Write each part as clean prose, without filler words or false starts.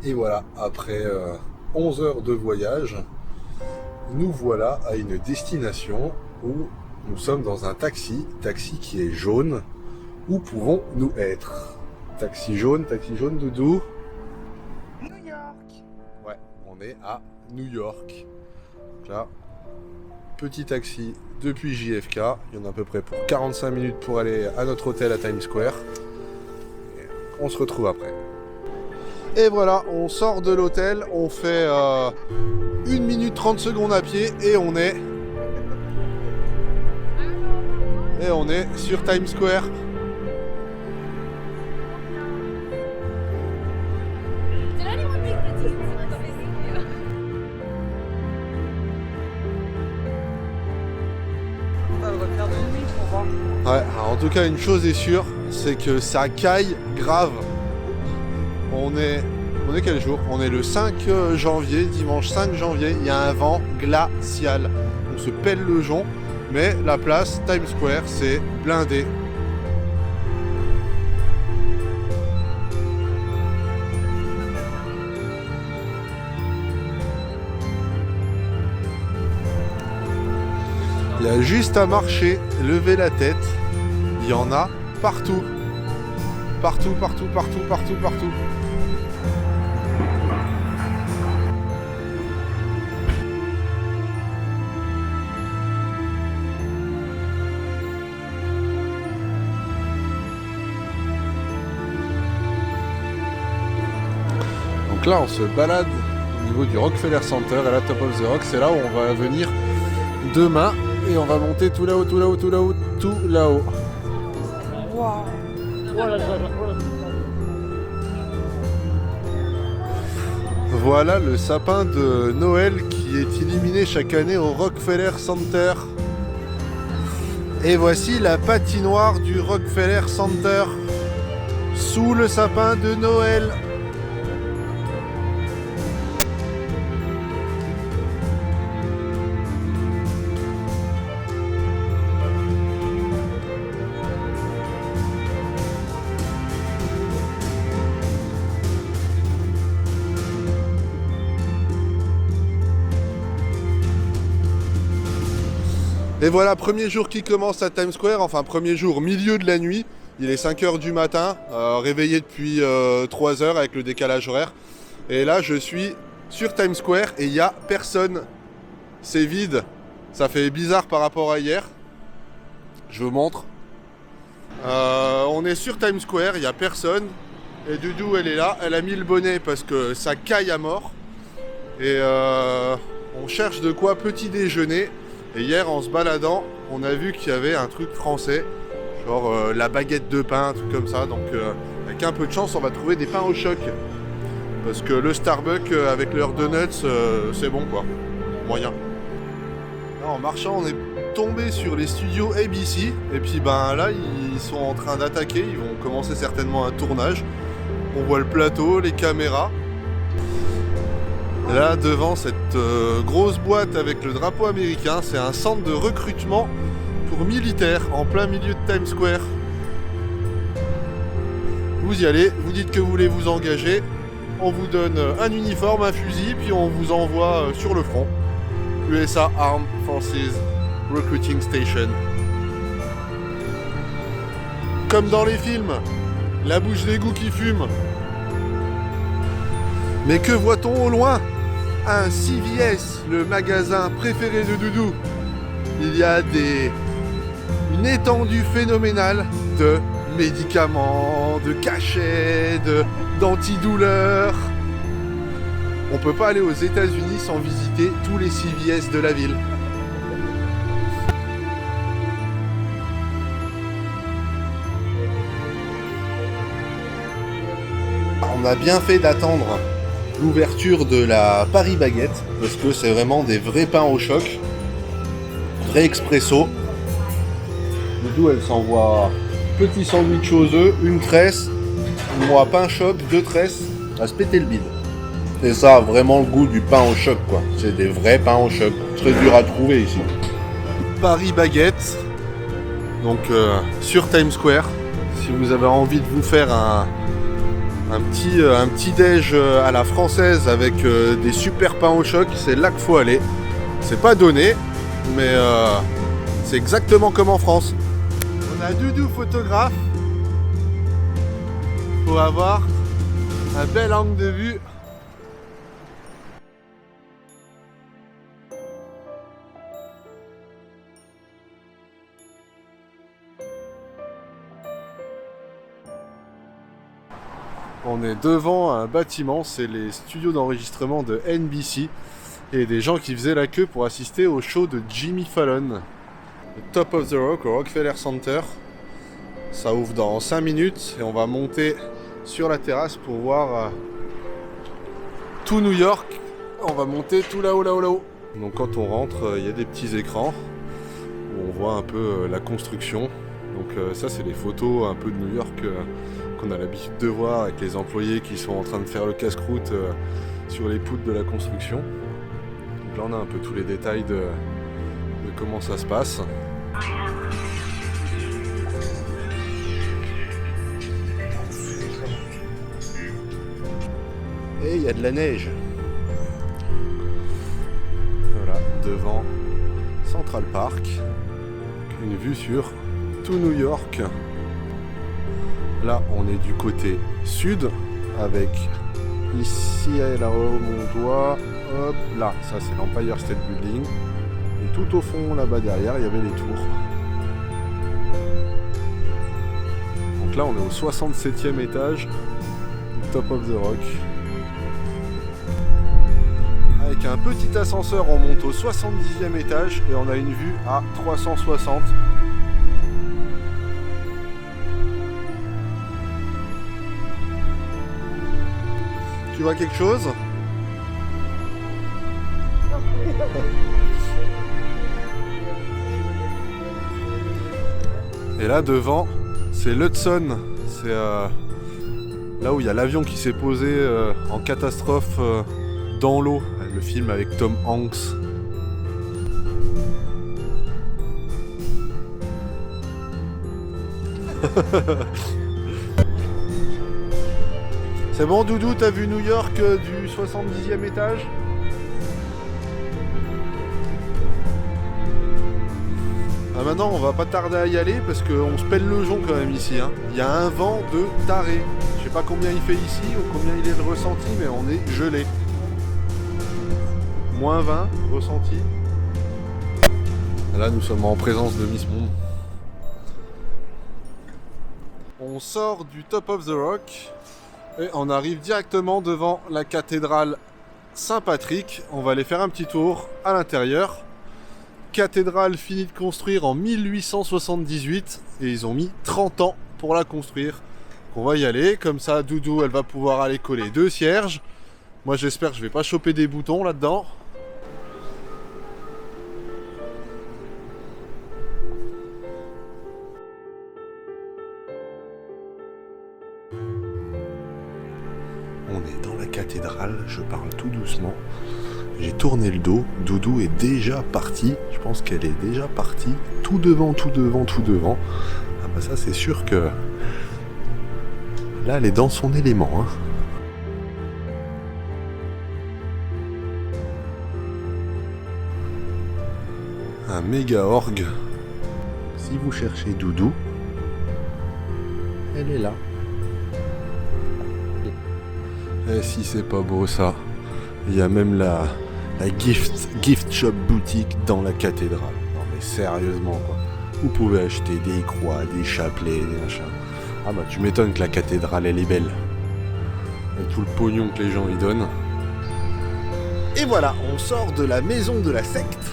Et voilà, après 11 heures de voyage, nous voilà à une destination où nous sommes dans un taxi qui est jaune. Où pouvons-nous être? Taxi jaune, Doudou? New York. Ouais, on est à New York. Donc là, petit taxi depuis JFK. Il y en a à peu près pour 45 minutes pour aller à notre hôtel à Times Square. Et on se retrouve après. Et voilà, on sort de l'hôtel, on fait 1 minute 30 secondes à pied et on est sur Times Square. Ouais, alors en tout cas une chose est sûre, c'est que ça caille grave. On est quel jour? On est le 5 janvier, dimanche 5 janvier, il y a un vent glacial. On se pèle le jonc, mais la place Times Square, c'est blindé. Il y a juste à marcher, lever la tête, il y en a partout. Partout. Donc là, on se balade au niveau du Rockefeller Center à la Top of the Rock. C'est là où on va venir demain et on va monter tout là-haut. Wow. Voilà le sapin de Noël qui est illuminé chaque année au Rockefeller Center. Et voici la patinoire du Rockefeller Center sous le sapin de Noël. Et voilà, premier jour qui commence à Times Square, enfin premier jour, milieu de la nuit. Il est 5h du matin, réveillé depuis 3h avec le décalage horaire. Et là, je suis sur Times Square et il n'y a personne. C'est vide. Ça fait bizarre par rapport à hier. Je vous montre. On est sur Times Square, il n'y a personne. Et Doudou, elle est là. Elle a mis le bonnet parce que ça caille à mort. Et on cherche de quoi petit déjeuner. Et hier, en se baladant, on a vu qu'il y avait un truc français, genre la baguette de pain, un truc comme ça. Donc, avec un peu de chance, on va trouver des pains au choc. Parce que le Starbucks avec leurs donuts, c'est bon quoi. Moyen. Là, en marchant, on est tombé sur les studios ABC. Et puis, ben là, ils sont en train d'attaquer. Ils vont commencer certainement un tournage. On voit le plateau, les caméras. Là, devant cette grosse boîte avec le drapeau américain, c'est un centre de recrutement pour militaires en plein milieu de Times Square. Vous y allez, vous dites que vous voulez vous engager, on vous donne un uniforme, un fusil, puis on vous envoie sur le front. USA Armed Forces Recruiting Station. Comme dans les films, la bouche d'égout qui fume. Mais que voit-on au loin? Un CVS, le magasin préféré de Doudou. Il y a une étendue phénoménale de médicaments, de cachets, d'antidouleurs. On peut pas aller aux États-Unis sans visiter tous les CVS de la ville. On a bien fait d'attendre l'ouverture de la Paris Baguette, parce que c'est vraiment des vrais pains au choc, vrai expresso. Doudou, elle s'envoie petit sandwich aux œufs, une tresse, moi pain choc, 2 tresses, à se péter le bide. C'est ça, vraiment le goût du pain au choc, quoi. C'est des vrais pains au choc, très dur à trouver ici. Paris Baguette, donc sur Times Square, si vous avez envie de vous faire un un petit déj à la française avec des super pains au choc, c'est là qu'il faut aller. C'est pas donné, mais c'est exactement comme en France. On a Doudou photographe pour avoir un bel angle de vue. On est devant un bâtiment, c'est les studios d'enregistrement de NBC et des gens qui faisaient la queue pour assister au show de Jimmy Fallon. Le Top of the Rock au Rockefeller Center. Ça ouvre dans 5 minutes et on va monter sur la terrasse pour voir tout New York. On va monter tout là-haut, là-haut, là-haut. Donc quand on rentre, il y a des petits écrans où on voit un peu la construction. Donc ça c'est les photos un peu de New York qu'on a l'habitude de voir avec les employés qui sont en train de faire le casse-croûte sur les poutres de la construction. Donc là on a un peu tous les détails de comment ça se passe. Et il y a de la neige. Voilà, devant Central Park, une vue sur tout New York. Là, on est du côté sud, avec ici, là haut mon doigt, hop, là, ça c'est l'Empire State Building. Et tout au fond, là-bas derrière, il y avait les tours. Donc là, on est au 67e étage du Top of the Rock. Avec un petit ascenseur, on monte au 70e étage et on a une vue à 360. Tu vois quelque chose? Et là devant, c'est l'Hudson. C'est là où il y a l'avion qui s'est posé en catastrophe dans l'eau. Le film avec Tom Hanks. C'est bon Doudou, t'as vu New York du 70e étage? Ah, maintenant on va pas tarder à y aller parce qu'on se pèle le jonc quand même ici. Hein. Il y a un vent de taré. Je sais pas combien il fait ici ou combien il est le ressenti, mais on est gelé. Moins 20 ressenti. Là nous sommes en présence de Miss Monde. On sort du Top of the Rock et on arrive directement devant la cathédrale Saint-Patrick. On va aller faire un petit tour à l'intérieur. Cathédrale finie de construire en 1878 et ils ont mis 30 ans pour la construire. On va y aller, comme ça Doudou elle va pouvoir aller coller 2 cierges. Moi j'espère que je vais pas choper des boutons là-dedans. On est dans la cathédrale, je parle tout doucement. J'ai tourné le dos, Doudou est déjà parti. Je pense qu'elle est déjà partie. Tout devant, tout devant, tout devant. Ah bah ça c'est sûr que... Là elle est dans son élément. Hein. Un méga orgue. Si vous cherchez Doudou, elle est là. Et si c'est pas beau ça, il y a même la gift shop boutique dans la cathédrale. Non mais sérieusement quoi. Vous pouvez acheter des croix, des chapelets, des machins. Ah bah tu m'étonnes que la cathédrale elle est belle. Et tout le pognon que les gens y donnent. Et voilà, on sort de la maison de la secte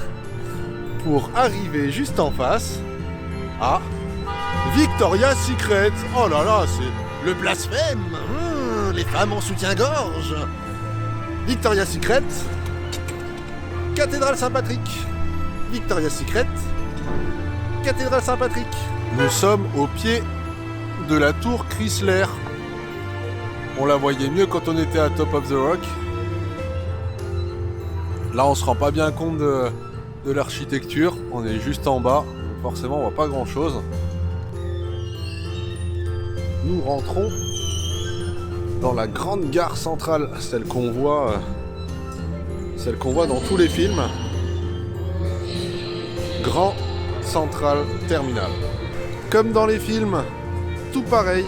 pour arriver juste en face à Victoria's Secret. Oh là là, c'est le blasphème. Les femmes en soutien-gorge. Victoria's Secret. Cathédrale Saint-Patrick. Victoria's Secret. Cathédrale Saint-Patrick. Nous sommes au pied de la tour Chrysler. On la voyait mieux quand on était à Top of the Rock. Là on se rend pas bien compte de l'architecture. On est juste en bas. Donc forcément on voit pas grand chose. Nous rentrons dans la grande gare centrale, celle qu'on voit dans tous les films. Grand Central Terminal. Comme dans les films, tout pareil.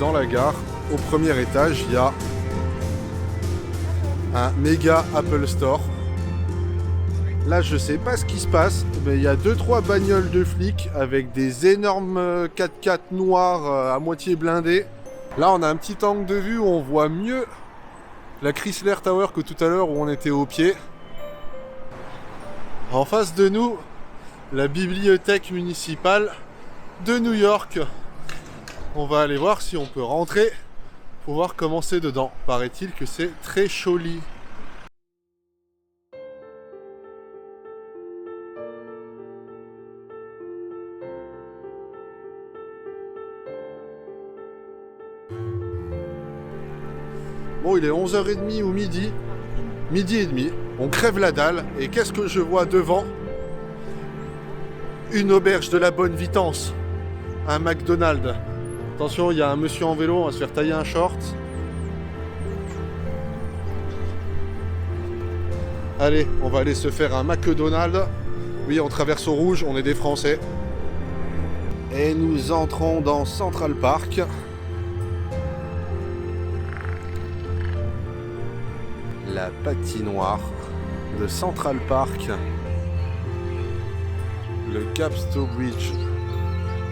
Dans la gare, au premier étage, il y a un méga Apple Store. Là, je sais pas ce qui se passe, mais il y a 2-3 bagnoles de flics avec des énormes 4x4 noirs à moitié blindés. Là, on a un petit angle de vue où on voit mieux la Chrysler Tower que tout à l'heure où on était au pied. En face de nous, la bibliothèque municipale de New York. On va aller voir si on peut rentrer pour voir comment c'est dedans. Paraît-il que c'est très joli. Bon, il est 11h30 ou midi et demi. On crève la dalle. Et qu'est-ce que je vois devant? Une auberge de la bonne vitance. Un McDonald's. Attention, il y a un monsieur en vélo, on va se faire tailler un short. Allez, on va aller se faire un McDonald's. Oui, on traverse au rouge, on est des Français. Et nous entrons dans Central Park. La patinoire de Central Park. Le Capstone Bridge.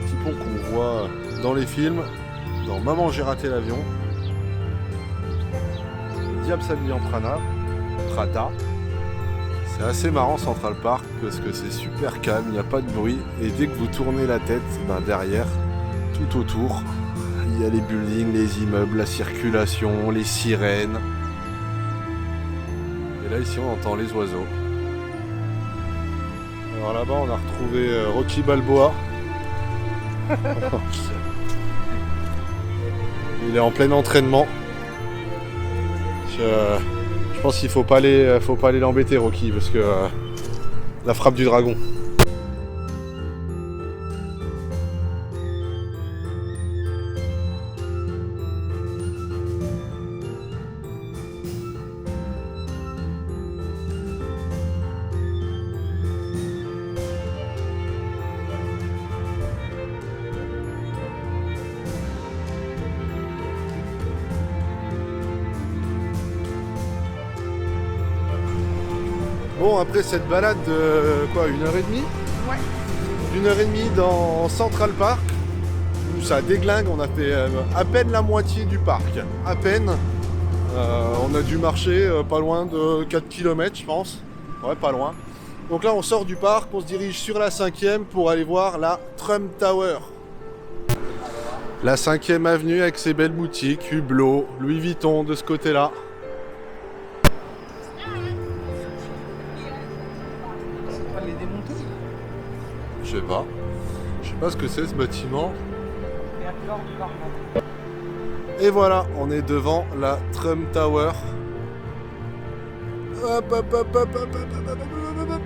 Petit pont qu'on voit dans les films, dans Maman j'ai raté l'avion. Le diable s'habille en Prada. C'est assez marrant Central Park parce que c'est super calme, il n'y a pas de bruit. Et dès que vous tournez la tête, derrière, tout autour, il y a les buildings, les immeubles, la circulation, les sirènes. Et là ici on entend les oiseaux. Alors là-bas on a retrouvé Rocky Balboa. Il est en plein entraînement. Je pense qu'il faut pas aller l'embêter Rocky parce que la frappe du dragon. Bon, après cette balade de quoi, 1h30 ? Ouais. d'1h30 dans Central Park, où ça déglingue, on a fait à peine la moitié du parc. À peine. On a dû marcher pas loin de 4 km, je pense. Ouais, pas loin. Donc là, on sort du parc, on se dirige sur la 5e pour aller voir la Trump Tower. La 5e avenue avec ses belles boutiques, Hublot, Louis Vuitton de ce côté-là. Les démonter. Je sais pas ce que c'est ce bâtiment. Et voilà, on est devant la Trump Tower. Hop, hop, hop, hop, hop, hop, hop, hop, hop, hop.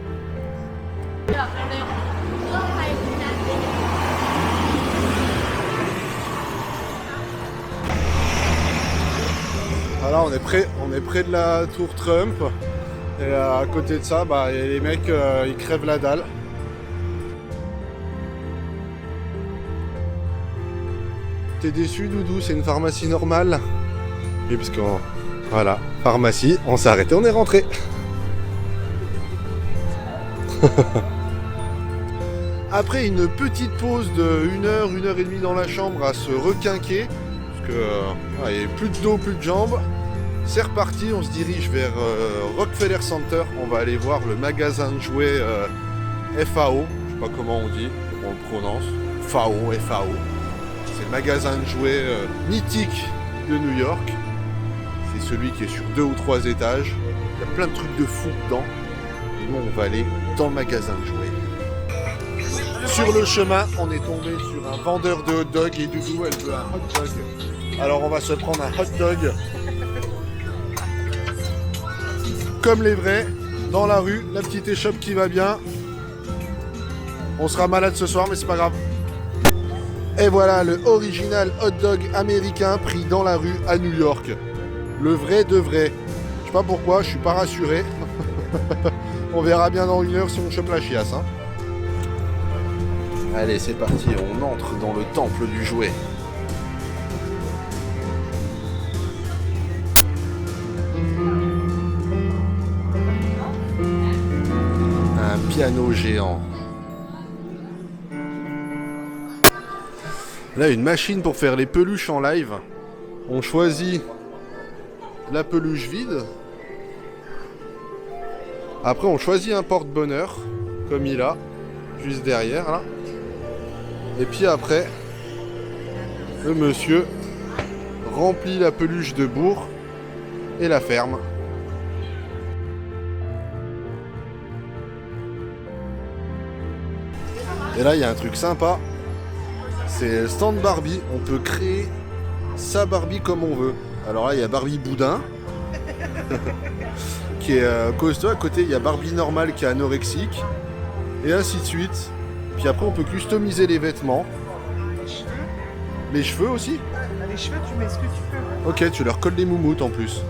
Voilà, on est près de la tour Trump. Et à côté de ça, y a les mecs, ils crèvent la dalle. T'es déçu, Doudou? C'est une pharmacie normale. Et parce qu'on... Voilà, pharmacie, on s'est arrêté, on est rentré. Après une petite pause de 1h, 1h30 dans la chambre à se requinquer, parce que il n'y a plus de dos, plus de jambes. C'est reparti, on se dirige vers Rockefeller Center. On va aller voir le magasin de jouets FAO. Je sais pas comment on dit, comment on le prononce. FAO. C'est le magasin de jouets mythique de New York. C'est celui qui est sur 2 ou 3 étages. Il y a plein de trucs de fou dedans. Et nous, on va aller dans le magasin de jouets. Sur le chemin, on est tombé sur un vendeur de hot dog et Doudou, elle veut un hot dog. Alors on va se prendre un hot dog. Comme les vrais, dans la rue, la petite échoppe qui va bien. On sera malade ce soir, mais c'est pas grave. Et voilà le original hot dog américain pris dans la rue à New York. Le vrai de vrai. Je sais pas pourquoi, je suis pas rassuré. On verra bien dans 1 heure si on chope la chiasse. Hein. Allez, c'est parti, on entre dans le temple du jouet. Un piano géant. Là, une machine pour faire les peluches en live. On choisit la peluche vide. Après, on choisit un porte-bonheur, comme il a, juste derrière, là. Et puis après, le monsieur remplit la peluche de bourre et la ferme. Et là, il y a un truc sympa. C'est le stand Barbie. On peut créer sa Barbie comme on veut. Alors là, il y a Barbie Boudin. Qui est costaud. À côté, il y a Barbie normale qui est anorexique. Et ainsi de suite. Puis après, on peut customiser les vêtements. Les cheveux. Les cheveux aussi. Les cheveux, tu mets ce que tu peux. Ok, tu leur colles des moumoutes en plus.